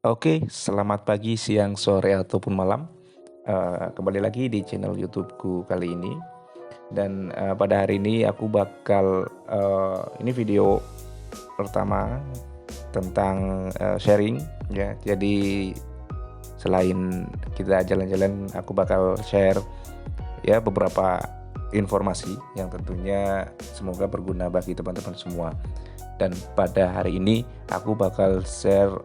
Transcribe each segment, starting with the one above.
Oke, selamat pagi, siang, sore, ataupun malam. Kembali lagi di channel YouTubeku kali ini. Dan pada hari ini aku bakal ini video pertama tentang sharing ya. Jadi selain kita jalan-jalan, aku bakal share ya beberapa informasi yang tentunya semoga berguna bagi teman-teman semua. Dan pada hari ini aku bakal share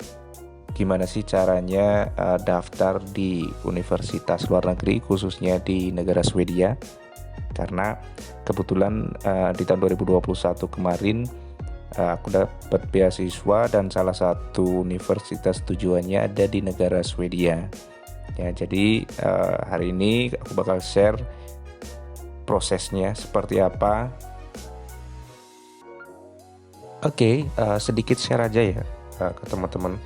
gimana sih caranya daftar di universitas luar negeri, khususnya di negara Swedia. Karena kebetulan di tahun 2021 kemarin aku dapat beasiswa dan salah satu universitas tujuannya ada di negara Swedia. Ya, jadi hari ini aku bakal share prosesnya seperti apa. Oke, sedikit share aja ya ke teman-teman.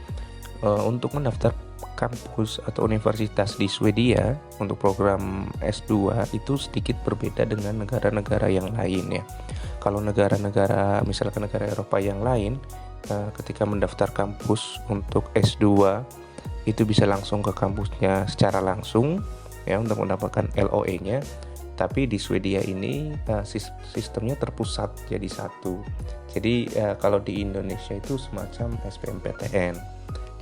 Untuk mendaftar kampus atau universitas di Swedia untuk program S2 itu sedikit berbeda dengan negara-negara yang lain ya. Kalau negara-negara, misalkan negara Eropa yang lain, ketika mendaftar kampus untuk S2 itu bisa langsung ke kampusnya secara langsung ya untuk mendapatkan LOE-nya. Tapi di Swedia ini sistemnya terpusat jadi satu. Jadi kalau di Indonesia itu semacam SBMPTN.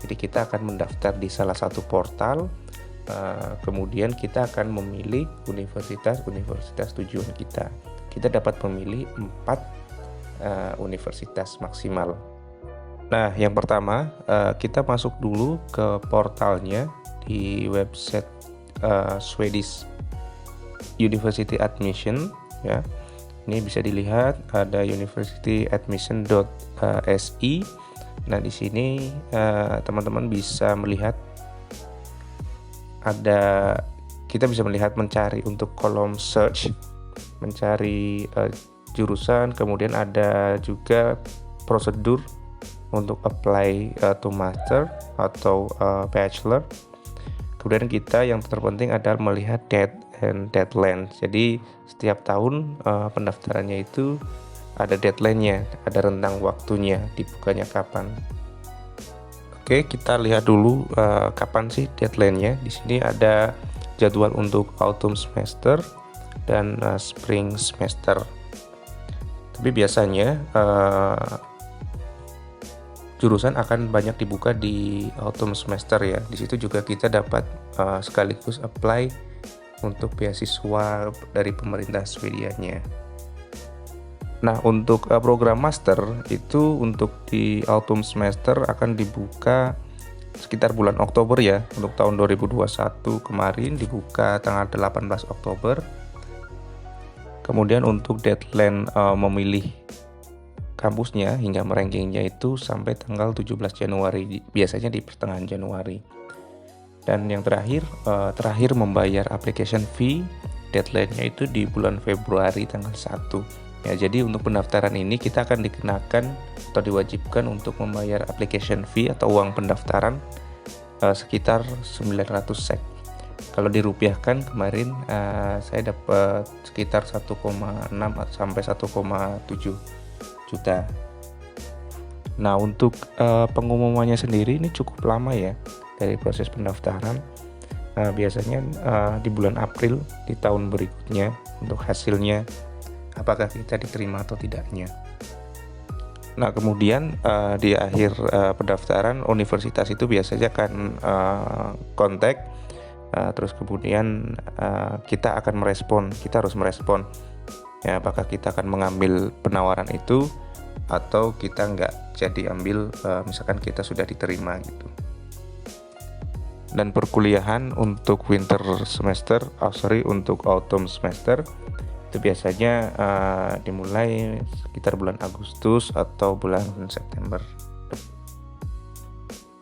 Jadi kita akan mendaftar di salah satu portal, kemudian kita akan memilih universitas tujuan kita. Kita dapat memilih 4 universitas maksimal. Nah, yang pertama kita masuk dulu ke portalnya di website Swedish University Admission ya. Ini bisa dilihat ada universityadmission.se. Nah, di sini teman-teman bisa melihat kita bisa melihat mencari untuk kolom search, mencari jurusan, kemudian ada juga prosedur untuk apply to master atau bachelor. Kemudian kita yang terpenting adalah melihat date and deadline. Jadi setiap tahun pendaftarannya itu ada deadline-nya, ada rentang waktunya, dibukanya kapan. Oke, kita lihat dulu kapan sih deadline-nya. Di sini ada jadwal untuk autumn semester dan spring semester. Tapi biasanya jurusan akan banyak dibuka di autumn semester ya. Di situ juga kita dapat sekaligus apply untuk beasiswa dari pemerintah Swedianya. Nah, untuk program master itu untuk di autumn semester akan dibuka sekitar bulan Oktober ya. Untuk tahun 2021 kemarin dibuka tanggal 18 Oktober. Kemudian untuk deadline memilih kampusnya hingga merankingnya itu sampai tanggal 17 Januari, biasanya di pertengahan Januari. Dan yang terakhir membayar application fee, deadline-nya itu di bulan Februari tanggal 1. Ya, jadi untuk pendaftaran ini kita akan dikenakan atau diwajibkan untuk membayar application fee atau uang pendaftaran sekitar 900 SEK. Kalau dirupiahkan kemarin saya dapat sekitar 1,6 sampai 1,7 juta. Nah, untuk pengumumannya sendiri ini cukup lama ya dari proses pendaftaran. Biasanya di bulan April di tahun berikutnya untuk hasilnya apakah kita diterima atau tidaknya. Nah, kemudian di akhir pendaftaran universitas itu biasanya akan kontak, terus kemudian kita akan kita harus merespon ya, apakah kita akan mengambil penawaran itu atau kita nggak jadi ambil, misalkan kita sudah diterima gitu. Dan perkuliahan untuk winter semester, untuk autumn semester itu biasanya dimulai sekitar bulan Agustus atau bulan September.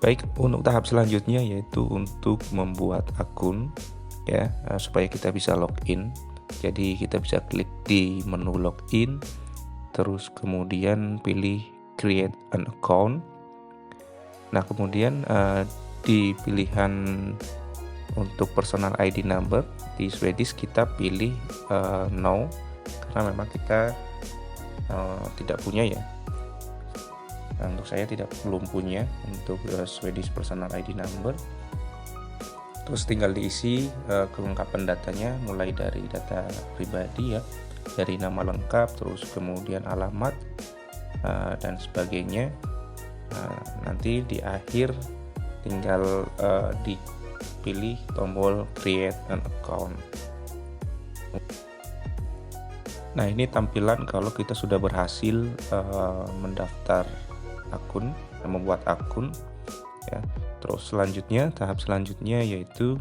Baik, untuk tahap selanjutnya yaitu untuk membuat akun ya, supaya kita bisa login. Jadi kita bisa klik di menu login, terus kemudian pilih create an account. Nah, kemudian di pilihan untuk personal ID number di Swedish kita pilih no, karena memang kita tidak punya ya. Nah, untuk saya belum punya untuk Swedish Personal ID Number. Terus tinggal diisi kelengkapan datanya, mulai dari data pribadi ya, dari nama lengkap, terus kemudian alamat dan sebagainya. Nanti di akhir tinggal dipilih tombol create an account. Nah, ini tampilan kalau kita sudah berhasil mendaftar akun, membuat akun ya. Terus tahap selanjutnya yaitu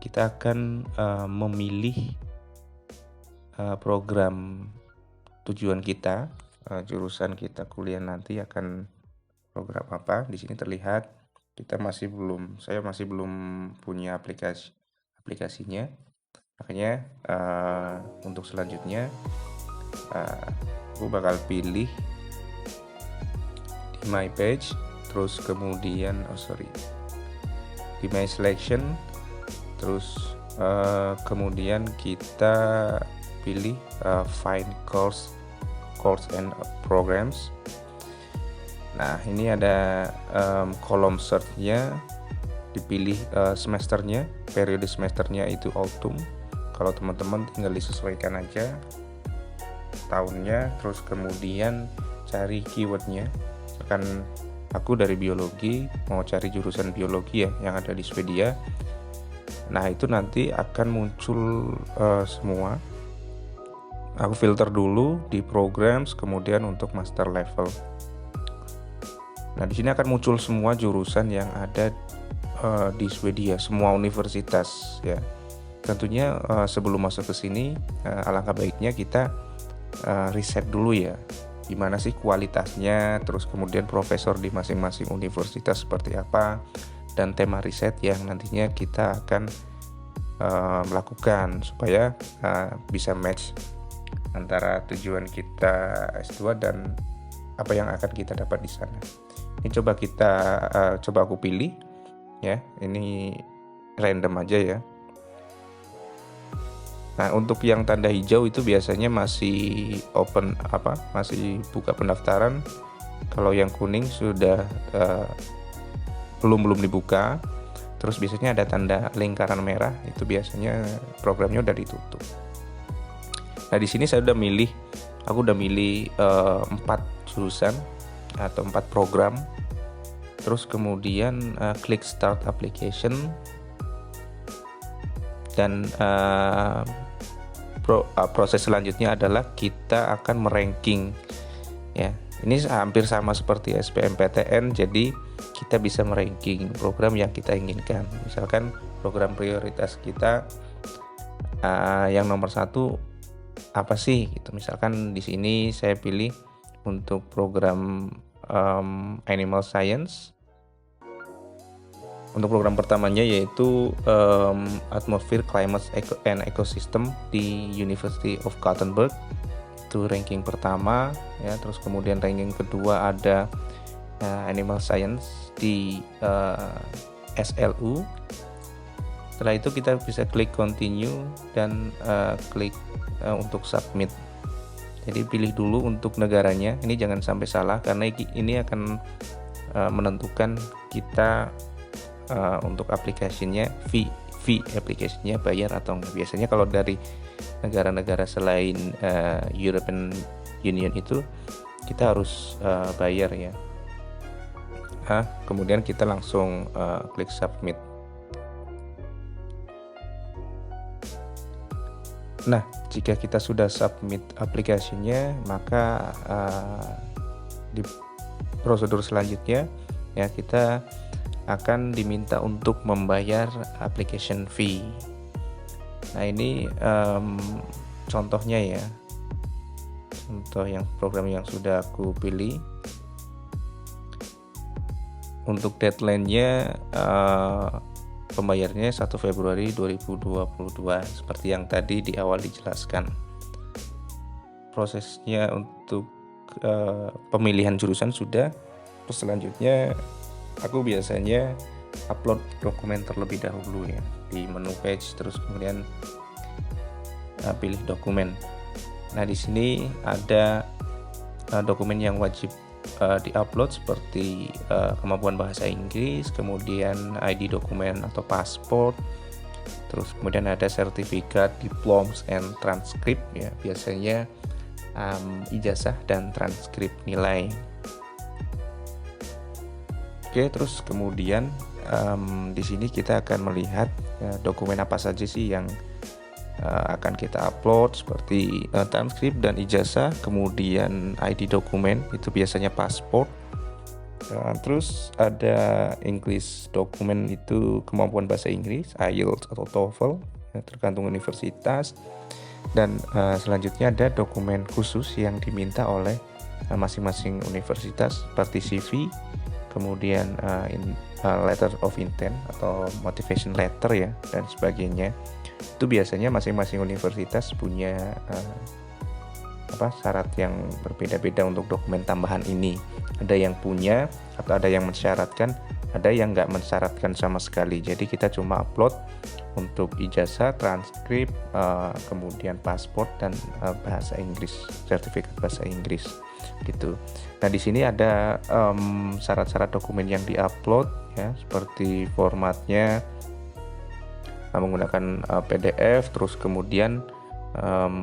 kita akan memilih program tujuan kita, jurusan kita kuliah nanti akan program apa. Di sini terlihat saya masih belum punya aplikasinya. Makanya untuk selanjutnya aku bakal pilih di my page, terus kemudian di my selection, terus kemudian kita pilih find course and programs. Nah, ini ada kolom search-nya, dipilih semesternya, periode semesternya itu autumn. Kalau teman-teman tinggal disesuaikan aja tahunnya, terus kemudian cari keywordnya. Misalkan aku dari biologi, mau cari jurusan biologi ya yang ada di Swedia. Nah, itu nanti akan muncul semua. Aku filter dulu di programs, kemudian untuk master level. Nah, di sini akan muncul semua jurusan yang ada di Swedia, semua universitas ya. Tentunya sebelum masuk ke sini, alangkah baiknya kita riset dulu ya, gimana sih kualitasnya, terus kemudian profesor di masing-masing universitas seperti apa, dan tema riset yang nantinya kita akan melakukan supaya bisa match antara tujuan kita S2 dan apa yang akan kita dapat di sana. Ini coba aku pilih ya, ini random aja ya. Nah, untuk yang tanda hijau itu biasanya masih masih buka pendaftaran. Kalau yang kuning sudah belum dibuka. Terus biasanya ada tanda lingkaran merah, itu biasanya programnya udah ditutup. Nah, di sini aku udah milih 4 jurusan atau 4 program. Terus kemudian klik start application, dan proses selanjutnya adalah kita akan meranking ya. Ini hampir sama seperti SBMPTN, jadi kita bisa meranking program yang kita inginkan. Misalkan program prioritas kita yang nomor 1 apa sih gitu. Misalkan di sini saya pilih untuk program Animal Science. Untuk program pertamanya yaitu Atmosphere, Climate and Ecosystem di University of Gothenburg. Itu ranking pertama ya. Terus kemudian ranking kedua ada Animal Science di SLU. Setelah itu kita bisa klik continue dan klik untuk submit. Jadi pilih dulu untuk negaranya. Ini jangan sampai salah karena ini akan menentukan kita untuk aplikasinya, fee aplikasinya bayar atau enggak. Biasanya kalau dari negara-negara selain European Union itu kita harus bayar ya. Kemudian kita langsung klik submit. Nah, jika kita sudah submit aplikasinya, maka di prosedur selanjutnya ya kita akan diminta untuk membayar application fee. Nah, ini contohnya ya, contoh yang program yang sudah aku pilih. Untuk deadline-nya pembayarannya 1 Februari 2022 seperti yang tadi di awal dijelaskan. Prosesnya untuk pemilihan jurusan sudah. Terus selanjutnya aku biasanya upload dokumen terlebih dahulu ya di menu page, terus kemudian pilih dokumen. Nah, di sini ada dokumen yang wajib diupload seperti kemampuan bahasa Inggris, kemudian ID dokumen atau paspor, terus kemudian ada sertifikat, diplomas, and transkrip ya, biasanya ijazah dan transkrip nilai. Oke, terus kemudian di sini kita akan melihat dokumen apa saja sih yang akan kita upload, seperti transkrip dan ijazah, kemudian ID dokumen itu biasanya paspor. Terus ada English dokumen, itu kemampuan bahasa Inggris, IELTS atau TOEFL, tergantung universitas. Dan selanjutnya ada dokumen khusus yang diminta oleh masing-masing universitas, seperti CV, kemudian letter of intent atau motivation letter ya, dan sebagainya. Itu biasanya masing-masing universitas punya syarat yang berbeda-beda untuk dokumen tambahan ini. Ada yang punya atau ada yang mensyaratkan, ada yang nggak mensyaratkan sama sekali. Jadi kita cuma upload untuk ijazah, transkrip, kemudian paspor dan bahasa Inggris, sertifikat bahasa Inggris gitu. Nah di sini ada syarat-syarat dokumen yang diupload ya, seperti formatnya menggunakan PDF, terus kemudian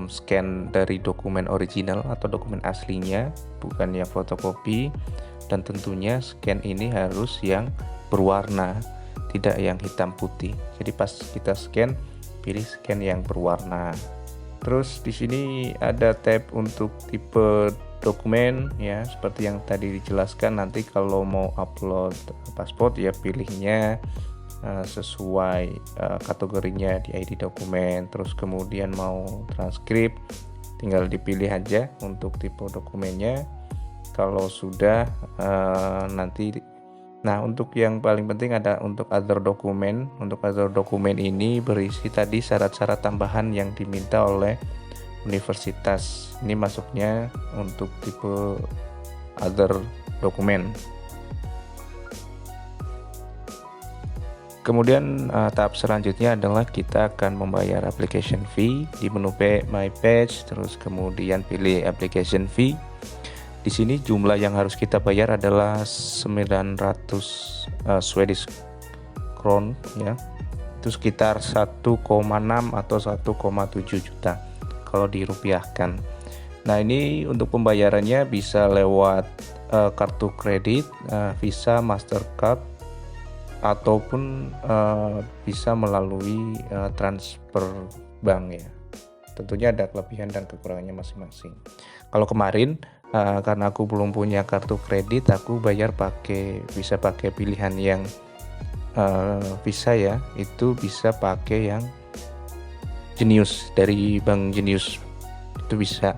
scan dari dokumen original atau dokumen aslinya, bukan yang fotokopi, dan tentunya scan ini harus yang berwarna, tidak yang hitam putih. Jadi pas kita scan, pilih scan yang berwarna. Terus di sini ada tab untuk tipe dokumen ya, seperti yang tadi dijelaskan. Nanti kalau mau upload paspor ya pilihnya sesuai kategorinya di ID dokumen. Terus kemudian mau transkrip, tinggal dipilih aja untuk tipe dokumennya. Kalau sudah nanti, nah untuk yang paling penting ada untuk other dokumen. Untuk other dokumen ini berisi tadi syarat-syarat tambahan yang diminta oleh universitas. Ini masuknya untuk tipe other dokumen. Kemudian tahap selanjutnya adalah kita akan membayar application fee di menu My Page, terus kemudian pilih application fee. Di sini jumlah yang harus kita bayar adalah 900 Swedish kron ya. Itu sekitar 1,6 atau 1,7 juta kalau dirupiahkan. Nah, ini untuk pembayarannya bisa lewat kartu kredit, Visa, Mastercard, ataupun bisa melalui transfer bank ya. Tentunya ada kelebihan dan kekurangannya masing-masing. Kalau kemarin karena aku belum punya kartu kredit, aku bayar bisa pakai pilihan yang Visa ya. Itu bisa pakai yang Genius, dari Bank Genius itu bisa.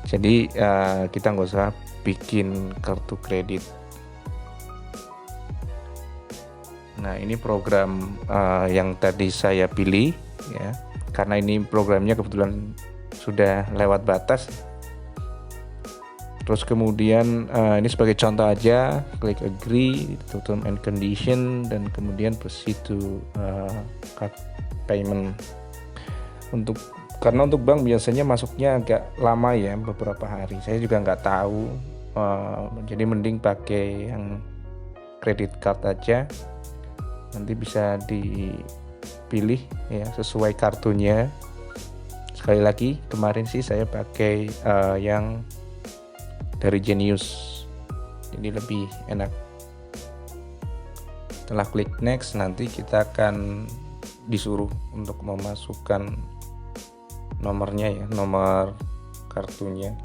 Jadi kita nggak usah bikin kartu kredit. Nah ini program yang tadi saya pilih ya, karena ini programnya kebetulan sudah lewat batas. Terus kemudian ini sebagai contoh aja, klik agree to term and condition, dan kemudian proceed to card payment. Karena untuk bank biasanya masuknya agak lama ya, beberapa hari. Saya juga nggak tahu, jadi mending pakai yang credit card aja. Nanti bisa dipilih ya sesuai kartunya. Sekali lagi, kemarin sih saya pakai yang dari Genius, jadi lebih enak. Setelah klik next, nanti kita akan disuruh untuk memasukkan nomornya ya, nomor kartunya.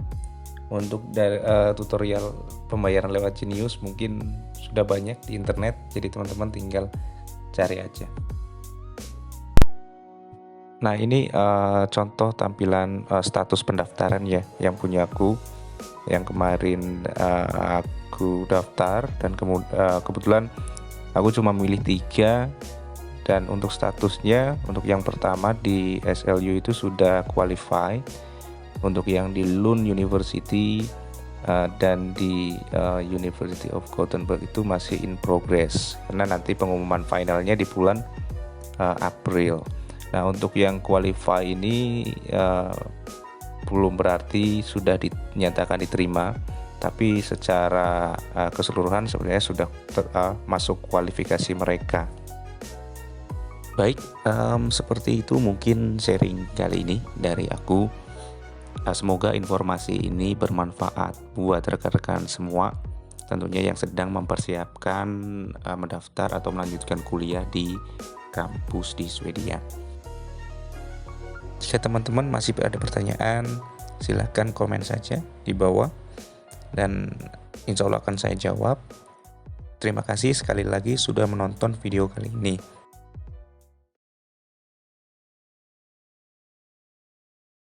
Untuk dari tutorial pembayaran lewat Genius mungkin sudah banyak di internet, jadi teman-teman tinggal cari aja. Nah ini contoh tampilan status pendaftaran ya, yang punya aku, yang kemarin aku daftar, dan kebetulan aku cuma milih 3. Dan untuk statusnya, untuk yang pertama di SLU itu sudah qualify, untuk yang di Lund University dan di University of Gothenburg itu masih in progress, karena nanti pengumuman finalnya di bulan April. Nah untuk yang qualify ini belum berarti sudah dinyatakan diterima, tapi secara keseluruhan sebenarnya sudah masuk kualifikasi mereka. Baik, seperti itu mungkin sharing kali ini dari aku. Semoga informasi ini bermanfaat buat rekan-rekan semua, tentunya yang sedang mempersiapkan mendaftar atau melanjutkan kuliah di kampus di Swedia. Jika teman-teman masih ada pertanyaan, silahkan komen saja di bawah dan insya Allah akan saya jawab. Terima kasih sekali lagi sudah menonton video kali ini.